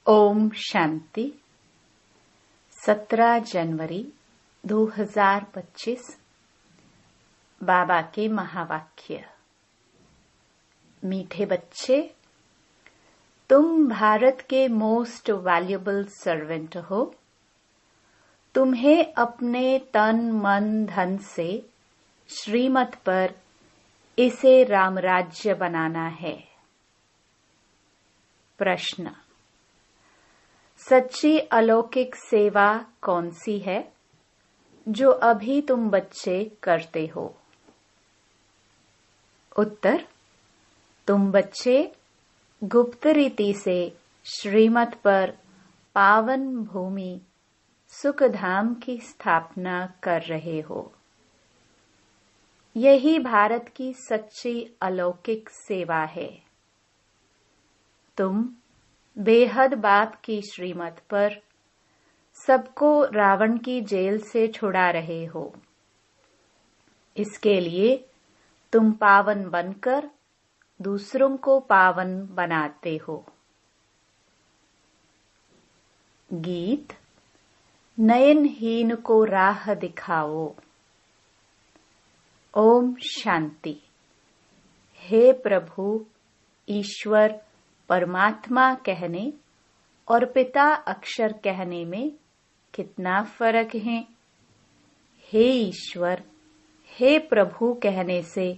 ओम शांति। 17 जनवरी 2025। बाबा के महावाक्य। मीठे बच्चे, तुम भारत के मोस्ट वैल्यूएबल सर्वेंट हो। तुम्हें अपने तन मन धन से श्रीमत पर इसे रामराज्य बनाना है। प्रश्न: सच्ची अलौकिक सेवा कौन सी है जो अभी तुम बच्चे करते हो? उत्तर: तुम बच्चे गुप्त रीति से श्रीमत पर पावन भूमि सुखधाम की स्थापना कर रहे हो। यही भारत की सच्ची अलौकिक सेवा है। तुम बेहद बाप की श्रीमत पर सबको रावण की जेल से छुड़ा रहे हो। इसके लिए तुम पावन बनकर दूसरों को पावन बनाते हो। गीत: नयनहीन को राह दिखाओ। ओम शांति। हे प्रभु, ईश्वर परमात्मा कहने और पिता अक्षर कहने में कितना फर्क है। हे ईश्वर, हे प्रभु कहने से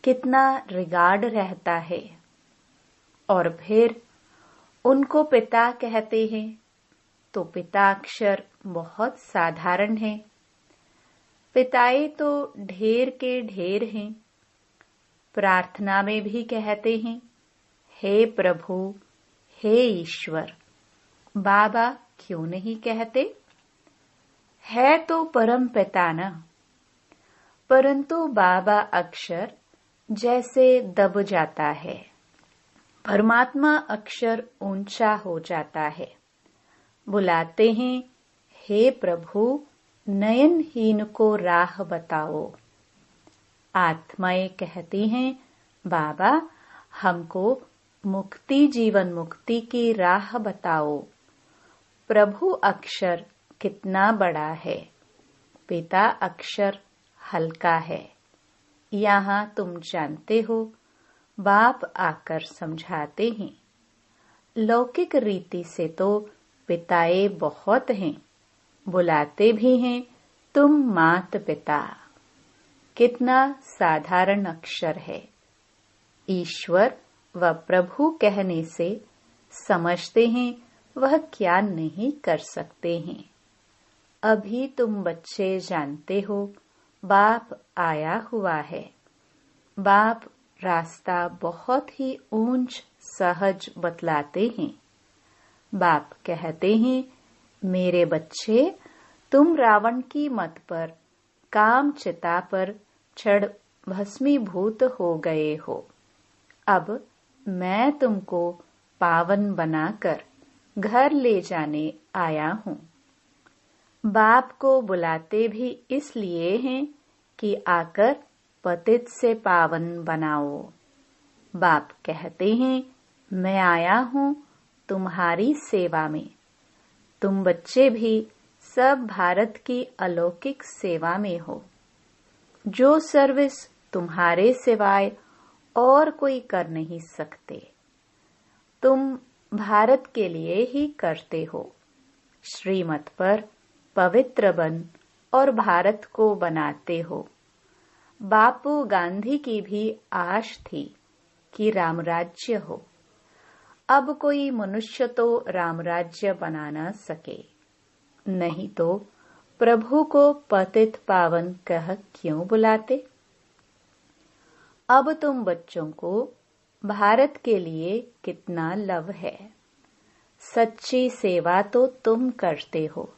कितना रिगार्ड रहता है, और फिर उनको पिता कहते हैं तो पिता अक्षर बहुत साधारण है। पिताए तो ढेर के ढेर हैं। प्रार्थना में भी कहते हैं, हे प्रभु, हे ईश्वर। बाबा क्यों नहीं कहते? है तो परम पिता न, परंतु बाबा अक्षर जैसे दब जाता है, परमात्मा अक्षर ऊंचा हो जाता है। बुलाते हैं, हे प्रभु, नयनहीन को राह बताओ। आत्माएं कहती हैं, बाबा हमको मुक्ति जीवन मुक्ति की राह बताओ। प्रभु अक्षर कितना बड़ा है, पिता अक्षर हल्का है। यहाँ तुम जानते हो, बाप आकर समझाते हैं। लौकिक रीति से तो पिताए बहुत हैं, बुलाते भी हैं तुम मात पिता। कितना साधारण अक्षर है। ईश्वर व प्रभु कहने से समझते हैं वह क्या नहीं कर सकते हैं। अभी तुम बच्चे जानते हो, बाप आया हुआ है। बाप रास्ता बहुत ही ऊंच सहज बतलाते हैं। बाप कहते हैं, मेरे बच्चे, तुम रावण की मत पर काम चिता पर चढ़ भस्मीभूत हो गए हो। अब मैं तुमको पावन बनाकर घर ले जाने आया हूँ। बाप को बुलाते भी इसलिए हैं कि आकर पतित से पावन बनाओ। बाप कहते हैं, मैं आया हूँ तुम्हारी सेवा में। तुम बच्चे भी सब भारत की अलौकिक सेवा में हो। जो सर्विस तुम्हारे सिवाय और कोई कर नहीं सकते, तुम भारत के लिए ही करते हो। श्रीमत पर पवित्र बन और भारत को बनाते हो। बापू गांधी की भी आश थी कि रामराज्य हो। अब कोई मनुष्य तो रामराज्य बना न सके, नहीं तो प्रभु को पतित पावन कह क्यों बुलाते? अब तुम बच्चों को भारत के लिए कितना लव है। सच्ची सेवा तो तुम करते हो,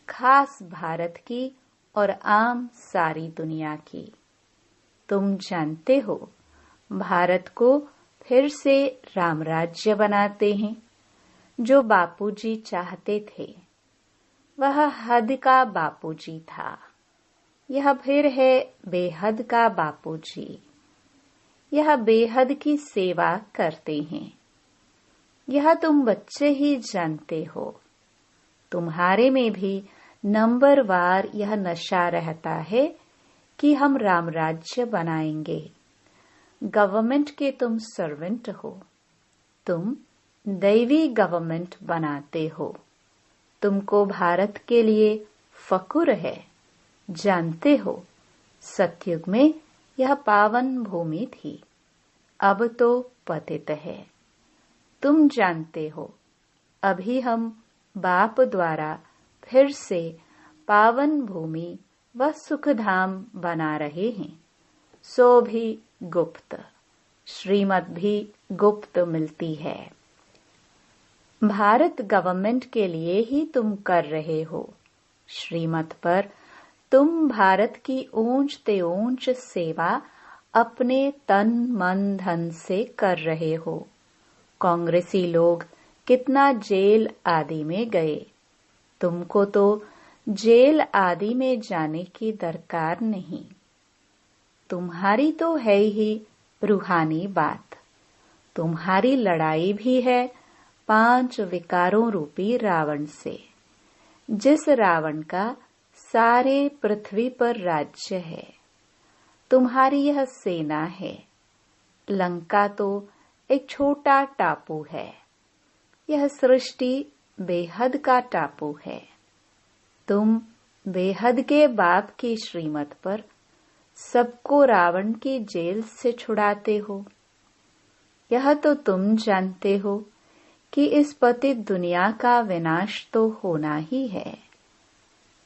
खास भारत की और आम सारी दुनिया की। तुम जानते हो, भारत को फिर से रामराज्य बनाते हैं, जो बापूजी चाहते थे। वह हद का बापूजी था, यह फिर है बेहद का बापूजी। यह बेहद की सेवा करते हैं। यह तुम बच्चे ही जानते हो। तुम्हारे में भी नंबरवार यह नशा रहता है कि हम राम राज्य बनाएंगे। गवर्नमेंट के तुम सर्वेंट हो, तुम दैवी गवर्नमेंट बनाते हो। तुमको भारत के लिए फक्र है। जानते हो, सतयुग में यह पावन भूमि थी, अब तो पतित है। तुम जानते हो, अभी हम बाप द्वारा फिर से पावन भूमि व सुखधाम बना रहे हैं। सो भी गुप्त, श्रीमत भी गुप्त मिलती है। भारत गवर्नमेंट के लिए ही तुम कर रहे हो। श्रीमत पर तुम भारत की ऊंच ते ऊंच सेवा अपने तन मन धन से कर रहे हो। कांग्रेसी लोग कितना जेल आदि में गए, तुमको तो जेल आदि में जाने की दरकार नहीं। तुम्हारी तो है ही रूहानी बात। तुम्हारी लड़ाई भी है 5 विकारों रूपी रावण से, जिस रावण का सारे पृथ्वी पर राज्य है। तुम्हारी यह सेना है। लंका तो एक छोटा टापू है, यह सृष्टि बेहद का टापू है। तुम बेहद के बाप की श्रीमत पर सबको रावण की जेल से छुड़ाते हो। यह तो तुम जानते हो कि इस पतित दुनिया का विनाश तो होना ही है।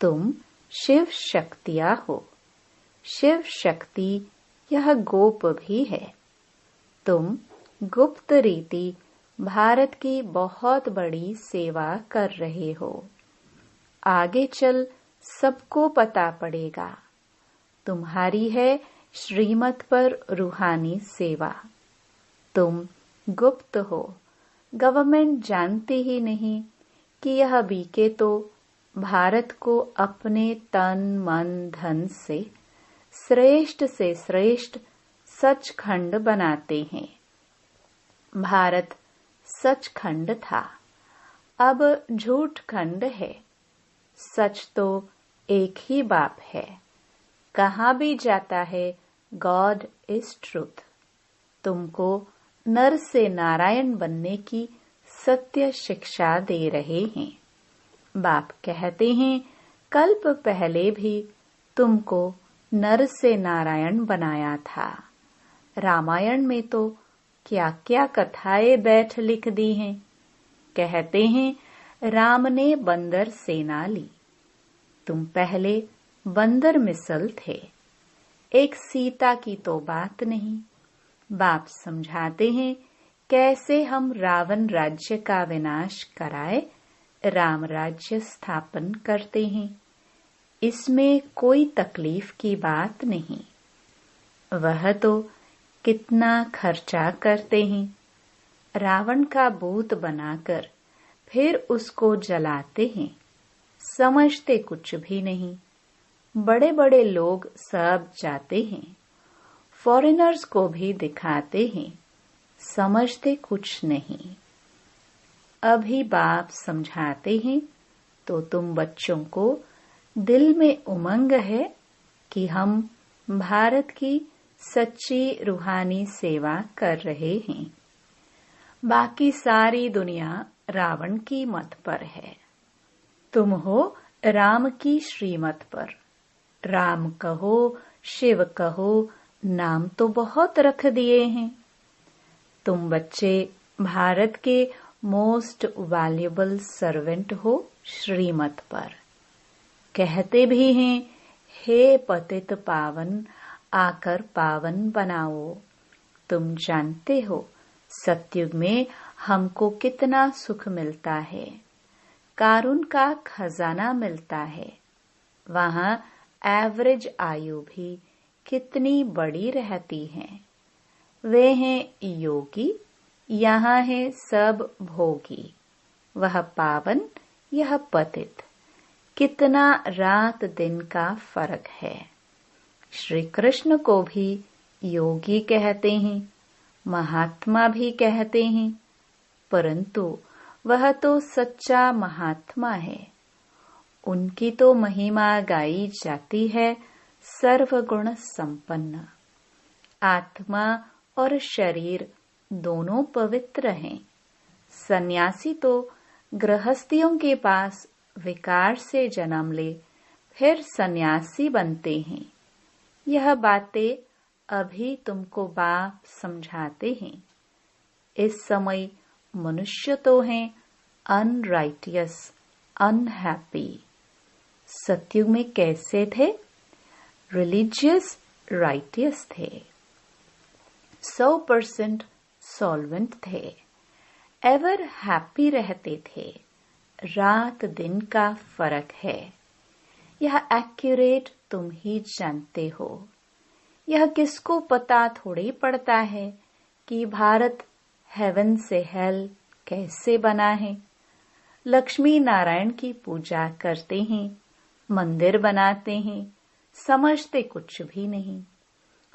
तुम शिव शक्तियां हो। शिव शक्ति यह गोप भी है। तुम गुप्त रीति भारत की बहुत बड़ी सेवा कर रहे हो। आगे चल सबको पता पड़ेगा। तुम्हारी है श्रीमत पर रूहानी सेवा। तुम गुप्त हो, गवर्नमेंट जानती ही नहीं कि यह बीके तो भारत को अपने तन मन धन से श्रेष्ठ सचखंड बनाते हैं। भारत सचखंड था, अब झूठ खंड है। सच तो एक ही बाप है। कहाँ भी जाता है गॉड इज ट्रूथ। तुमको नर से नारायण बनने की सत्य शिक्षा दे रहे हैं। बाप कहते हैं कल्प पहले भी तुमको नर से नारायण बनाया था। रामायण में तो क्या क्या कथाएं बैठ लिख दी हैं। कहते हैं राम ने बंदर सेना ली। तुम पहले बंदर मिसल थे। एक सीता की तो बात नहीं। बाप समझाते हैं कैसे हम रावण राज्य का विनाश कराए राम राज्य स्थापन करते हैं। इसमें कोई तकलीफ की बात नहीं। वह तो कितना खर्चा करते हैं। रावण का भूत बनाकर फिर उसको जलाते हैं। समझते कुछ भी नहीं। बड़े बड़े लोग सब जाते हैं। फॉरेनर्स को भी दिखाते हैं। समझते कुछ नहीं। अभी बाप समझाते हैं तो तुम बच्चों को दिल में उमंग है कि हम भारत की सच्ची रूहानी सेवा कर रहे हैं। बाकी सारी दुनिया रावण की मत पर है। तुम हो राम की श्रीमत पर। राम कहो, शिव कहो, नाम तो बहुत रख दिए हैं। तुम बच्चे भारत के मोस्ट वैल्यूएबल सर्वेंट हो श्रीमत पर। कहते भी हैं हे पतित पावन आकर पावन बनाओ। तुम जानते हो सतयुग में हमको कितना सुख मिलता है। कारुण का खजाना मिलता है। वहाँ एवरेज आयु भी कितनी बड़ी रहती है। वे हैं योगी, यहाँ है सब भोगी। वह पावन, यह पतित। कितना रात दिन का फर्क है। श्री कृष्ण को भी योगी कहते हैं, महात्मा भी कहते हैं। परंतु वह तो सच्चा महात्मा है। उनकी तो महिमा गाई जाती है सर्वगुण संपन्न। आत्मा और शरीर दोनों पवित्र हैं। सन्यासी तो गृहस्थियों के पास विकार से जन्म ले फिर सन्यासी बनते हैं। यह बातें अभी तुमको बाप समझाते हैं। इस समय मनुष्य तो हैं अनराइटियस, अनहैप्पी। सतयुग में कैसे थे? रिलीजियस, राइटियस थे। 100% सॉल्वेंट थे। एवर हैप्पी रहते थे। रात दिन का फर्क है। यह एक्यूरेट तुम ही जानते हो। यह किसको पता थोड़ी पड़ता है कि भारत हेवन से हेल कैसे बना है। लक्ष्मी नारायण की पूजा करते हैं, मंदिर बनाते हैं, समझते कुछ भी नहीं।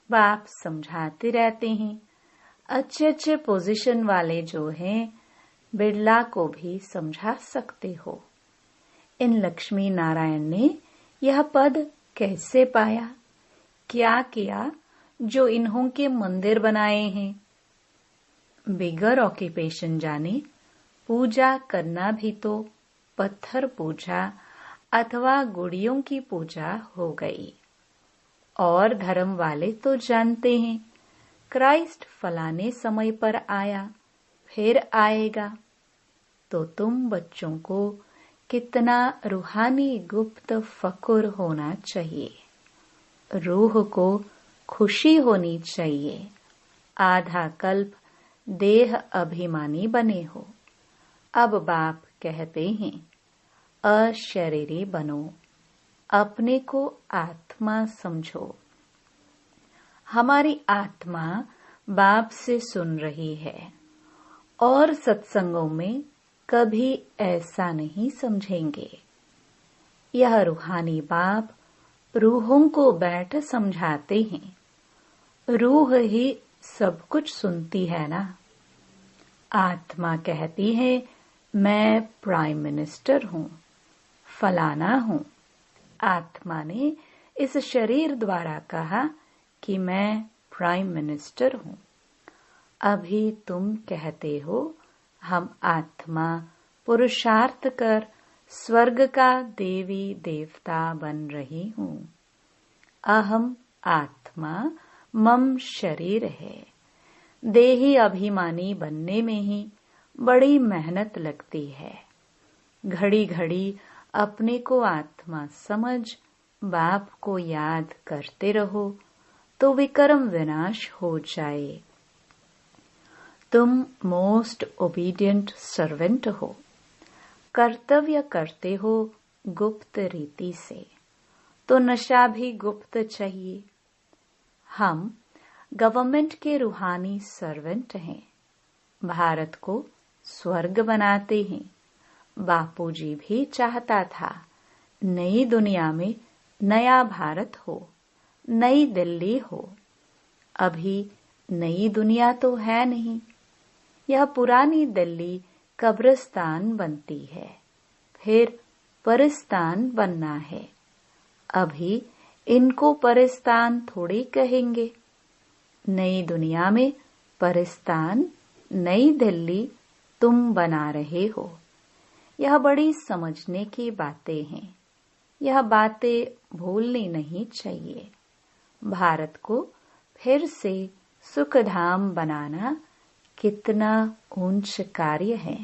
बाप समझाते रहते हैं। अच्छे अच्छे पोजीशन वाले जो हैं बिड़ला को भी समझा सकते हो। इन लक्ष्मी नारायण ने यह पद कैसे पाया, क्या किया जो इन्हों के मंदिर बनाए हैं। बिगर ऑक्यूपेशन जाने पूजा करना भी तो पत्थर पूजा अथवा गुड़ियों की पूजा हो गई। और धर्म वाले तो जानते हैं क्राइस्ट फलाने समय पर आया, फिर आएगा। तो तुम बच्चों को कितना रूहानी गुप्त फकुर होना चाहिए। रूह को खुशी होनी चाहिए। आधा कल्प देह अभिमानी बने हो। अब बाप कहते हैं अशरीरी बनो, अपने को आत्मा समझो। हमारी आत्मा बाप से सुन रही है और सत्संगों में कभी ऐसा नहीं समझेंगे। यह रूहानी बाप रूहों को बैठ समझाते हैं। रूह ही सब कुछ सुनती है ना। आत्मा कहती है मैं प्राइम मिनिस्टर हूँ, फलाना हूँ। आत्मा ने इस शरीर द्वारा कहा कि मैं प्राइम मिनिस्टर हूँ। अभी तुम कहते हो हम आत्मा पुरुषार्थ कर स्वर्ग का देवी देवता बन रही हूँ। अहम आत्मा मम शरीर है। देही अभिमानी बनने में ही बड़ी मेहनत लगती है। घड़ी घड़ी अपने को आत्मा समझ बाप को याद करते रहो तो विक्रम विनाश हो जाए। तुम मोस्ट ओबीडियंट सर्वेंट हो। कर्तव्य करते हो गुप्त रीति से, तो नशा भी गुप्त चाहिए। हम गवर्नमेंट के रूहानी सर्वेंट हैं। भारत को स्वर्ग बनाते हैं। बापूजी भी चाहता था नई दुनिया में नया भारत हो, नई दिल्ली हो। अभी नई दुनिया तो है नहीं। यह पुरानी दिल्ली कब्रिस्तान बनती है, फिर परिस्तान बनना है। अभी इनको परिस्तान थोड़ी कहेंगे। नई दुनिया में परिस्तान, नई दिल्ली तुम बना रहे हो। यह बड़ी समझने की बातें हैं। यह बातें भूलनी नहीं चाहिए। भारत को फिर से सुखधाम बनाना कितना ऊंच कार्य है।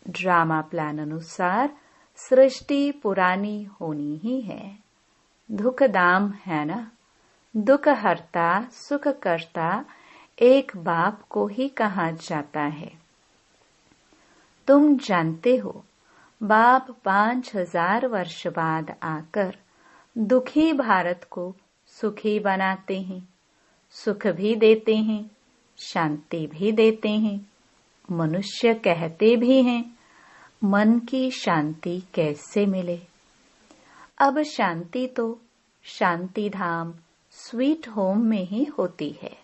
ड्रामा प्लान अनुसार सृष्टि पुरानी होनी ही है। दुखधाम है ना। दुख हरता सुख करता एक बाप को ही कहा जाता है। तुम जानते हो बाप 5000 वर्ष बाद आकर दुखी भारत को सुखी बनाते हैं। सुख भी देते हैं, शांति भी देते हैं। मनुष्य कहते भी हैं मन की शांति कैसे मिले। अब शांति तो शांति धाम स्वीट होम में ही होती है।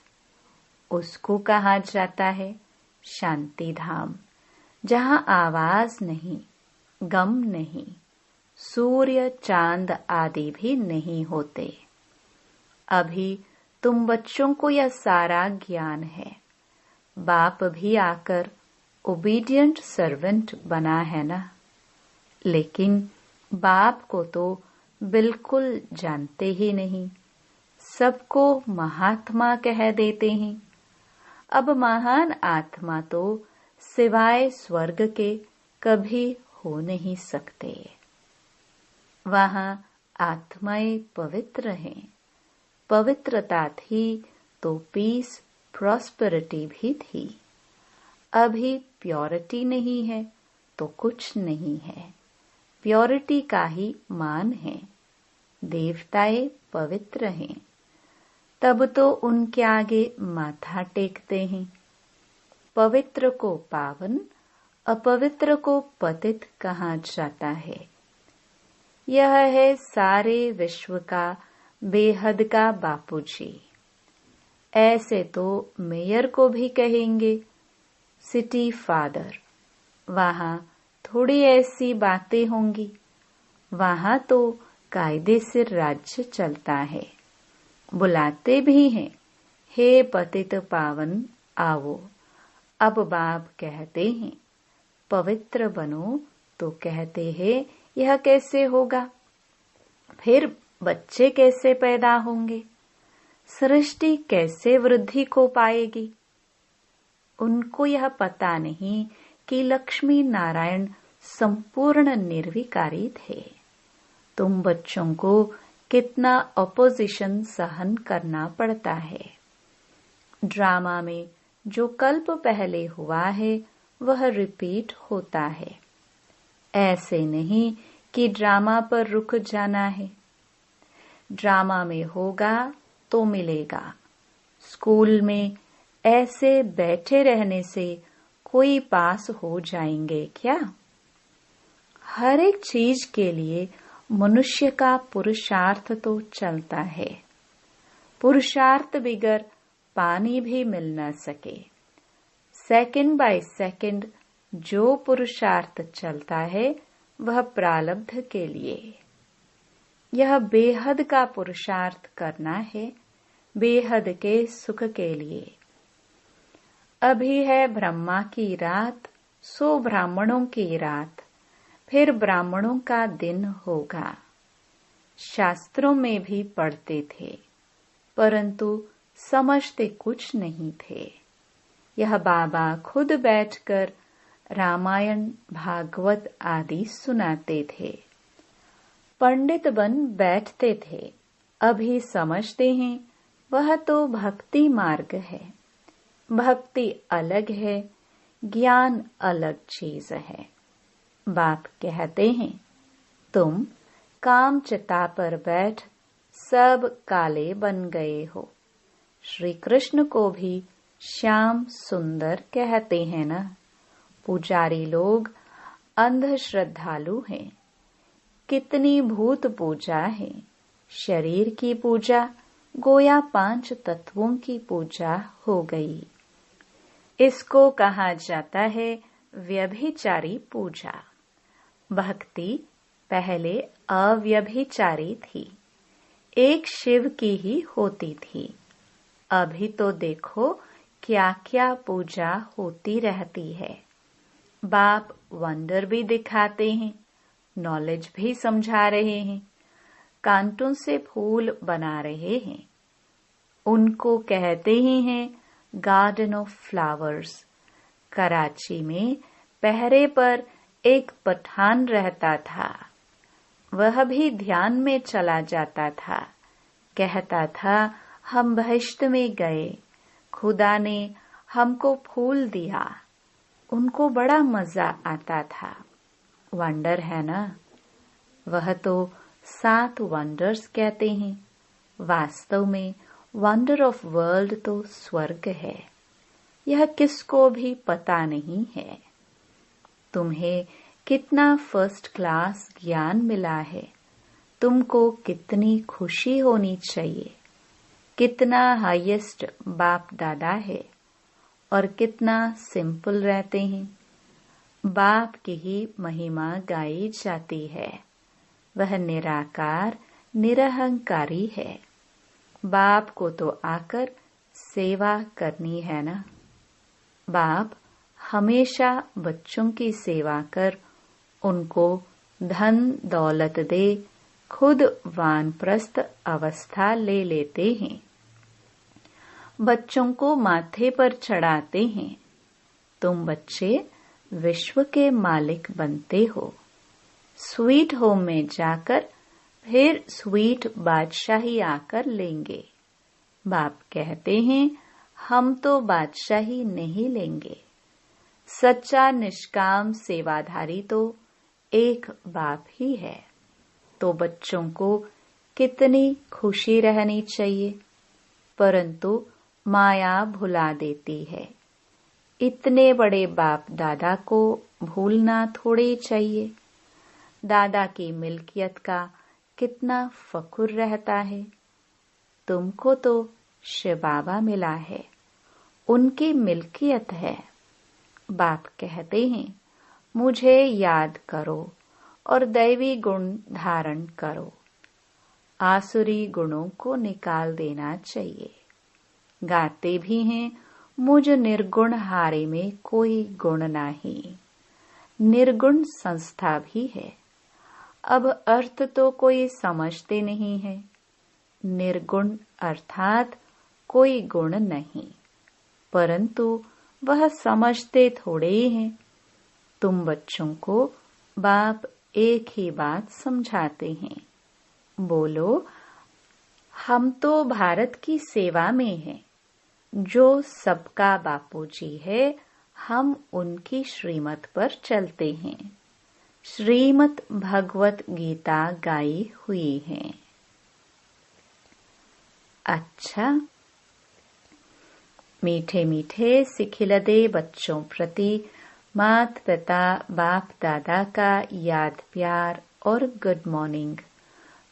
उसको कहा जाता है शांति धाम, जहां आवाज नहीं, गम नहीं, सूर्य चांद आदि भी नहीं होते। अभी तुम बच्चों को यह सारा ज्ञान है। बाप भी आकर ओबीडियंट सर्वेंट बना है ना, लेकिन बाप को तो बिल्कुल जानते ही नहीं, सबको महात्मा कह देते हैं। अब महान आत्मा तो सिवाय स्वर्ग के कभी हो नहीं सकते। वहां आत्माएं पवित्र हैं। पवित्रता थी तो पीस प्रॉस्पेरिटी भी थी। अभी प्योरिटी नहीं है तो कुछ नहीं है। प्योरिटी का ही मान है। देवताएं पवित्र हैं, तब तो उनके आगे माथा टेकते हैं। पवित्र को पावन, अपवित्र को पतित कहा जाता है। यह है सारे विश्व का बेहद का बापूजी। ऐसे तो मेयर को भी कहेंगे सिटी फादर। वहां थोड़ी ऐसी बातें होंगी। वहां तो कायदे से राज्य चलता है। बुलाते भी हैं, हे पतित पावन आओ। अब बाप कहते हैं पवित्र बनो, तो कहते हैं यह कैसे होगा? फिर बच्चे कैसे पैदा होंगे? सृष्टि कैसे वृद्धि को पाएगी? उनको यह पता नहीं कि लक्ष्मी नारायण संपूर्ण निर्विकारी थे। तुम बच्चों को कितना अपोजिशन सहन करना पड़ता है। ड्रामा में जो कल्प पहले हुआ है वह रिपीट होता है। ऐसे नहीं कि ड्रामा पर रुक जाना है। ड्रामा में होगा तो मिलेगा। स्कूल में ऐसे बैठे रहने से कोई पास हो जाएंगे क्या? हर एक चीज के लिए मनुष्य का पुरुषार्थ तो चलता है। पुरुषार्थ बिगर पानी भी मिल न सके। सेकंड बाय सेकंड जो पुरुषार्थ चलता है वह प्रारब्ध के लिए। यह बेहद का पुरुषार्थ करना है, बेहद के सुख के लिए। अभी है ब्रह्मा की रात, सो ब्राह्मणों की रात, फिर ब्राह्मणों का दिन होगा। शास्त्रों में भी पढ़ते थे, परंतु समझते कुछ नहीं थे। यह बाबा खुद बैठकर रामायण, भागवत आदि सुनाते थे। पंडित बन बैठते थे। अभी समझते हैं वह तो भक्ति मार्ग है। भक्ति अलग है, ज्ञान अलग चीज है। बाप कहते हैं तुम काम चिता पर बैठ सब काले बन गए हो। श्री कृष्ण को भी श्याम सुंदर कहते हैं ना। पुजारी लोग अंध श्रद्धालु हैं। कितनी भूत पूजा है। शरीर की पूजा गोया 5 तत्वों की पूजा हो गई। इसको कहा जाता है व्यभिचारी पूजा। भक्ति पहले अव्यभिचारी थी, एक शिव की ही होती थी। अभी तो देखो क्या क्या पूजा होती रहती है। बाप वंडर भी दिखाते हैं, नॉलेज भी समझा रहे हैं, कांटों से फूल बना रहे हैं। उनको कहते ही हैं गार्डन ऑफ फ्लावर्स। कराची में पहरे पर एक पठान रहता था। वह भी ध्यान में चला जाता था। कहता था हम बहिश्त में गए, खुदा ने हमको फूल दिया। उनको बड़ा मजा आता था। वंडर है ना। वह तो 7 वंडर्स कहते हैं। वास्तव में वंडर ऑफ वर्ल्ड तो स्वर्ग है। यह किसको भी पता नहीं है। तुम्हें कितना फर्स्ट क्लास ज्ञान मिला है। तुमको कितनी खुशी होनी चाहिए। कितना हाईएस्ट बाप दादा है। और कितना सिंपल रहते हैं। बाप की ही महिमा गाई जाती है। वह निराकार निरहंकारी है। बाप को तो आकर सेवा करनी है ना। बाप हमेशा बच्चों की सेवा कर उनको धन दौलत दे खुद वानप्रस्थ अवस्था ले लेते हैं। बच्चों को माथे पर चढ़ाते हैं। तुम बच्चे विश्व के मालिक बनते हो। स्वीट होम में जाकर फिर स्वीट बादशाही आकर लेंगे। बाप कहते हैं हम तो बादशाही नहीं लेंगे। सच्चा निष्काम सेवाधारी तो एक बाप ही है। तो बच्चों को कितनी खुशी रहनी चाहिए, परंतु माया भुला देती है। इतने बड़े बाप दादा को भूलना थोड़े चाहिए। दादा की मिल्कियत का कितना फख्र रहता है। तुमको तो शिव बाबा मिला है, उनकी मिल्कियत है। बाप कहते हैं मुझे याद करो और दैवी गुण धारण करो। आसुरी गुणों को निकाल देना चाहिए। गाते भी हैं मुझ निर्गुण हारे में कोई गुण नहीं। निर्गुण संस्था भी है। अब अर्थ तो कोई समझते नहीं है। निर्गुण अर्थात कोई गुण नहीं, परंतु वह समझते थोड़े ही हैं। तुम बच्चों को बाप एक ही बात समझाते हैं। बोलो हम तो भारत की सेवा में हैं। जो सबका बापूजी है हम उनकी श्रीमत पर चलते हैं। श्रीमत भगवत गीता गाई हुई है। अच्छा, मीठे मीठे सिखिलदे बच्चों प्रति मात पिता बाप दादा का याद प्यार और गुड मॉर्निंग।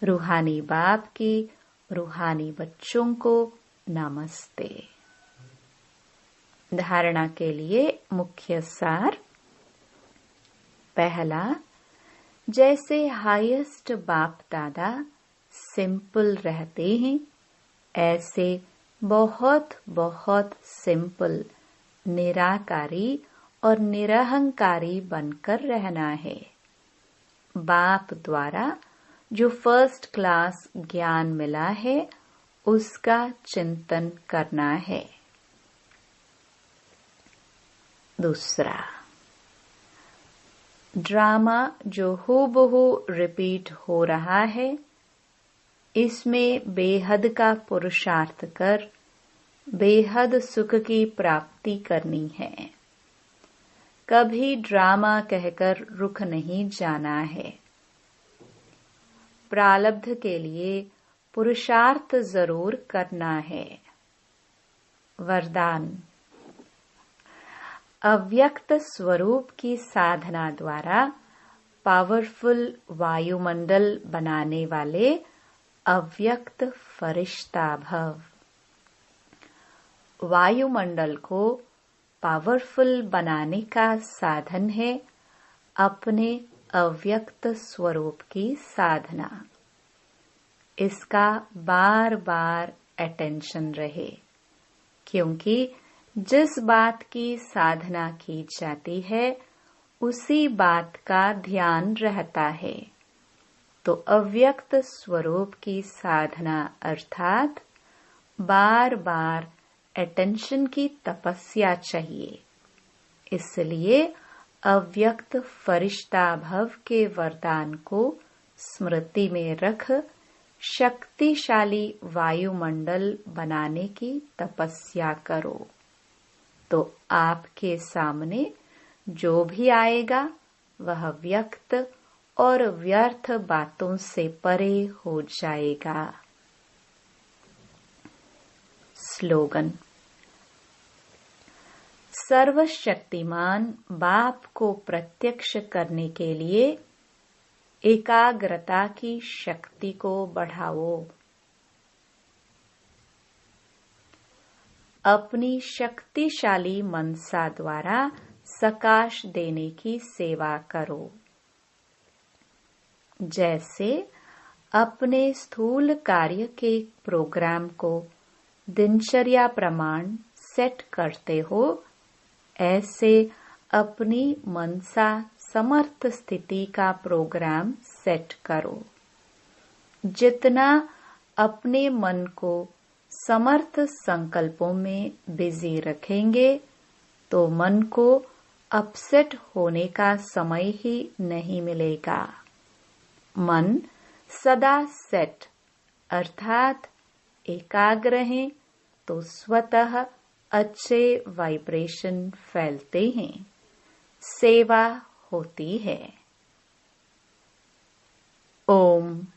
रूहानी बाप की रूहानी बच्चों को नमस्ते। धारणा के लिए मुख्य सार। पहला, जैसे हाईएस्ट बाप दादा सिंपल रहते हैं, ऐसे बहुत बहुत सिंपल निराकारी और निरहंकारी बनकर रहना है। बाप द्वारा जो फर्स्ट क्लास ज्ञान मिला है उसका चिंतन करना है। दूसरा, ड्रामा जो हूबहू रिपीट हो रहा है इसमें बेहद का पुरुषार्थ कर बेहद सुख की प्राप्ति करनी है। कभी ड्रामा कहकर रुक नहीं जाना है। प्रारब्ध के लिए पुरुषार्थ जरूर करना है। वरदान, अव्यक्त स्वरूप की साधना द्वारा पावरफुल वायुमंडल बनाने वाले अव्यक्त फरिश्ता भव। वायुमंडल को पावरफुल बनाने का साधन है अपने अव्यक्त स्वरूप की साधना। इसका बार बार अटेंशन रहे, क्योंकि जिस बात की साधना की जाती है उसी बात का ध्यान रहता है। तो अव्यक्त स्वरूप की साधना अर्थात बार बार अटेंशन की तपस्या चाहिए। इसलिए अव्यक्त फरिश्ता भव के वरदान को स्मृति में रख शक्तिशाली वायुमंडल बनाने की तपस्या करो। तो आपके सामने जो भी आएगा वह व्यक्त और व्यर्थ बातों से परे हो जाएगा। स्लोगन, सर्वशक्तिमान बाप को प्रत्यक्ष करने के लिए एकाग्रता की शक्ति को बढ़ाओ। अपनी शक्तिशाली मनसा द्वारा सकाश देने की सेवा करो। जैसे अपने स्थूल कार्य के प्रोग्राम को दिनचर्या प्रमाण सेट करते हो, ऐसे अपनी मनसा समर्थ स्थिति का प्रोग्राम सेट करो। जितना अपने मन को समर्थ संकल्पों में बिजी रखेंगे, तो मन को अपसेट होने का समय ही नहीं मिलेगा। मन सदा सेट अर्थात एकाग्र है, तो स्वतः अच्छे वाइब्रेशन फैलते हैं, सेवा होती है। ओम